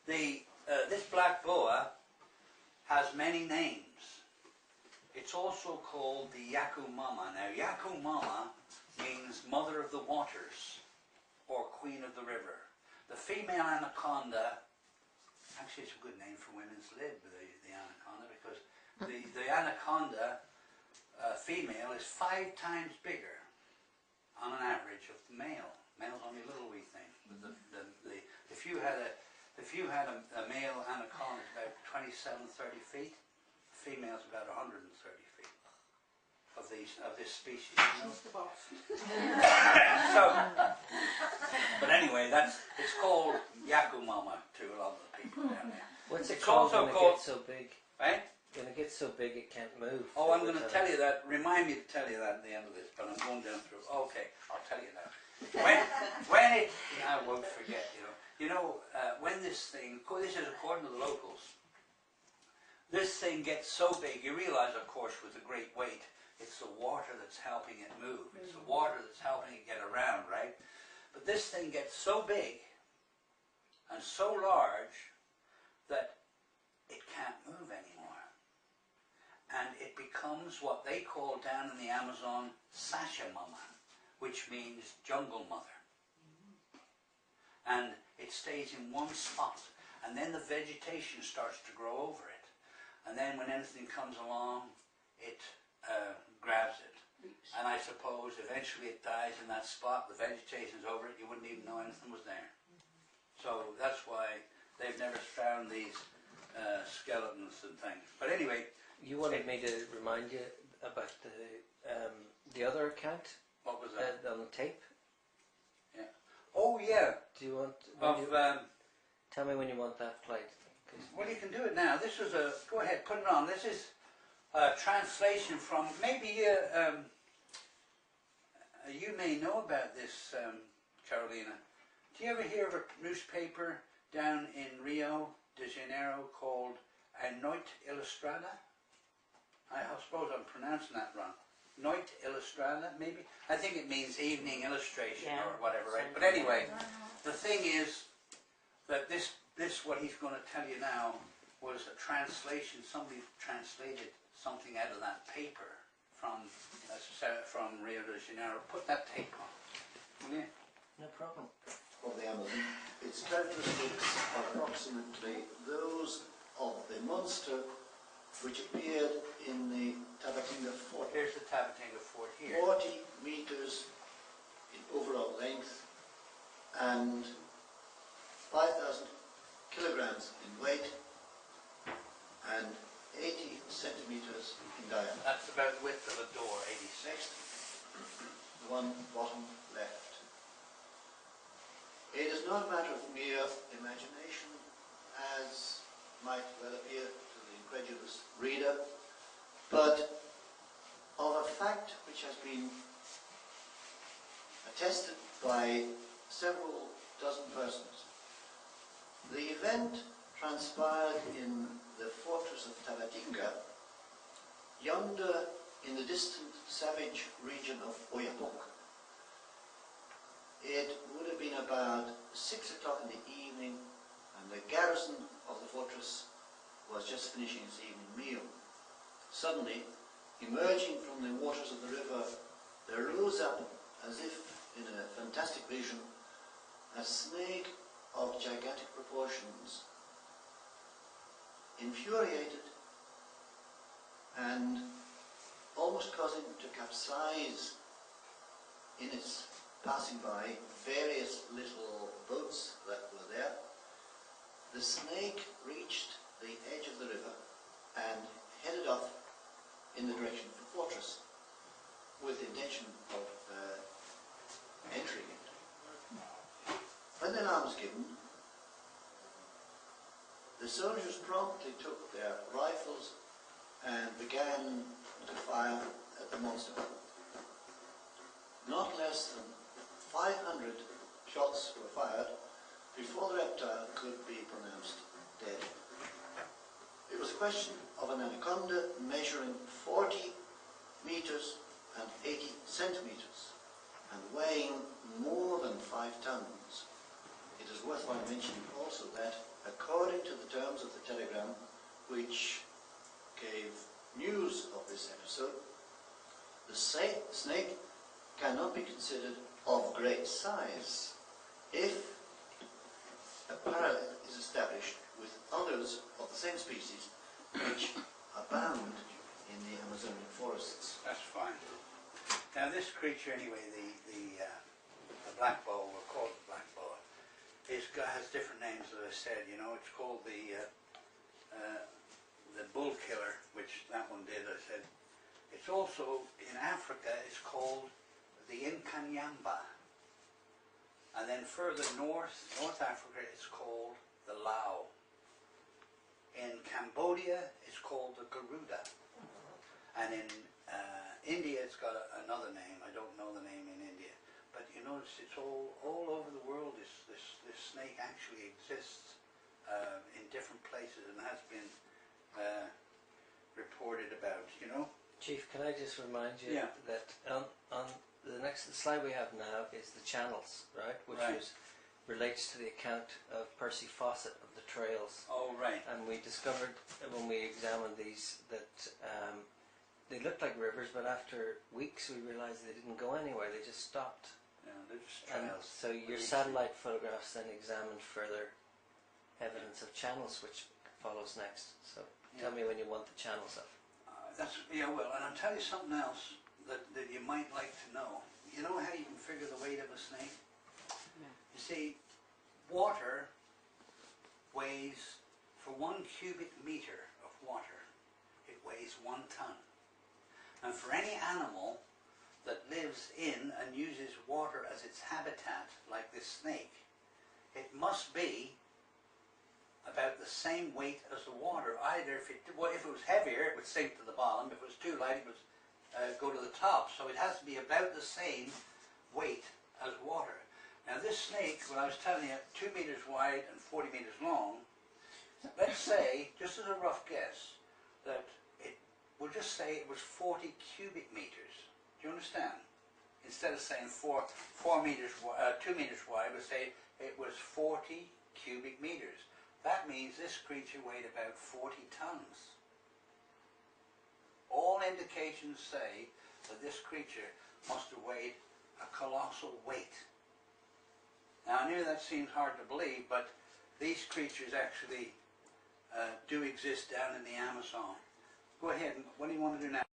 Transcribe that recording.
This black boa has many names. It's also called the Yacumama. Now, Yacumama means mother of the waters, or queen of the river. The female anaconda, actually it's a good name for women's lib, the anaconda, because the anaconda female is 5 times bigger on an average of the male. Male's only a little wee thing. But if you had a male anaconda about 27, 30 feet, the female's about 130 feet of this species. You know? So, but anyway, it's called Yacumama to a lot of the people down there. What's it It's called also when called, it gets so big? eh? When it gets so big it can't move. Oh, I'm going to tell you that. Remind me to tell you that at the end of this, but I'm going down through. Okay, I'll tell you now. When it, I won't forget. When this thing, this is according to the locals. This thing gets so big, you realise, of course, with the great weight, it's the water that's helping it move. It's the water that's helping it get around, right? But this thing gets so big and so large that it can't move anymore. And it becomes what they call down in the Amazon Yacumama, which means jungle mother. And it stays in one spot, and then the vegetation starts to grow over it. And then when anything comes along, it grabs it. And I suppose eventually it dies in that spot, the vegetation's over it, you wouldn't even know anything was there. So that's why they've never found these skeletons and things. But anyway... You wanted me to remind you about the other account? What was that? On the tape? Yeah. Oh yeah. Do you want... tell me when you want that played. Well, you can do it now. This was a... Go ahead, put it on. This is a translation from... Maybe you may know about this, Carolina. Do you ever hear of a newspaper down in Rio de Janeiro called A Noite Ilustrada? I suppose I'm pronouncing that wrong. Noite Ilustrada, maybe? I think it means evening illustration or whatever, right? But anyway, the thing is that this what he's going to tell you now was a translation. Somebody translated something out of that paper from Rio de Janeiro. Put that tape on, will you? No problem. Of the Amazon, its characteristics are approximately those of the monster which appeared in the Tabatinga fort. Here's the Tabatinga fort here. 40 meters in overall length and 5,000 kilograms in weight and 80 centimeters in diameter. That's about the width of a door, 86. Next, the one bottom left. It is not a matter of mere imagination, as might well appear to the incredulous reader, but of a fact which has been attested by several dozen persons. The event transpired in the fortress of Tabatinga, yonder in the distant savage region of Oyapoc. It would have been about 6 o'clock in the evening, and the garrison of the fortress was just finishing its evening meal. Suddenly, emerging from the waters of the river, there rose up, as if in a fantastic vision, a snake of gigantic proportions, infuriated and almost causing to capsize in its passing by various little boats that were there. The snake reached the edge of the river and headed off in the direction of the fortress with the intention of entering it. When the alarm was given, the soldiers promptly took their rifles and began to fire at the monster. Not less than 500 shots were fired before the reptile could be pronounced dead. It was a question of an anaconda measuring 40 meters and 80 centimeters and weighing more than 5 tons. It is worthwhile mentioning also that, according which gave news of this episode, the snake cannot be considered of great size if a parallel is established with others of the same species which abound in the Amazonian forests. That's fine. Now this creature anyway, the black boa, we'll call it the black boa, has different names as I said, you know. It's called the bull killer, which that one did, I said. It's also, in Africa, it's called the Yacumama. And then further north, North Africa, it's called the Lao. In Cambodia, it's called the Garuda. And in India, it's got another name. I don't know the name in India. But you notice it's all over the world. This snake actually exists in different places and has been reported about, you know. Chief, can I just remind you that on the next slide we have now is the channels, right? Which relates to the account of Percy Fawcett of the trails. Oh, right. And we discovered when we examined these that they looked like rivers, but after weeks we realized they didn't go anywhere, they just stopped. Yeah, they're just And trails. so your satellite photographs then examined further evidence of channels, which follows next. So tell me when you want the channels up. Well, and I'll tell you something else that you might like to know. You know how you can figure the weight of a snake? Yeah. You see, water weighs, for 1 cubic meter of water, it weighs 1 ton. And for any animal that lives in and uses water as its habitat, like this snake, it must be about the same weight as the water. Either if it was heavier, it would sink to the bottom. If it was too light, it would go to the top. So it has to be about the same weight as water. Now this snake, when I was telling you, 2 meters wide and 40 meters long, let's say, just as a rough guess, that we'll just say it was 40 cubic meters. Do you understand? Instead of saying 2 meters wide, we'll say it was 40 cubic meters. That means this creature weighed about 40 tons. All indications say that this creature must have weighed a colossal weight. Now I know that seems hard to believe, but these creatures actually do exist down in the Amazon. Go ahead, what do you want to do now?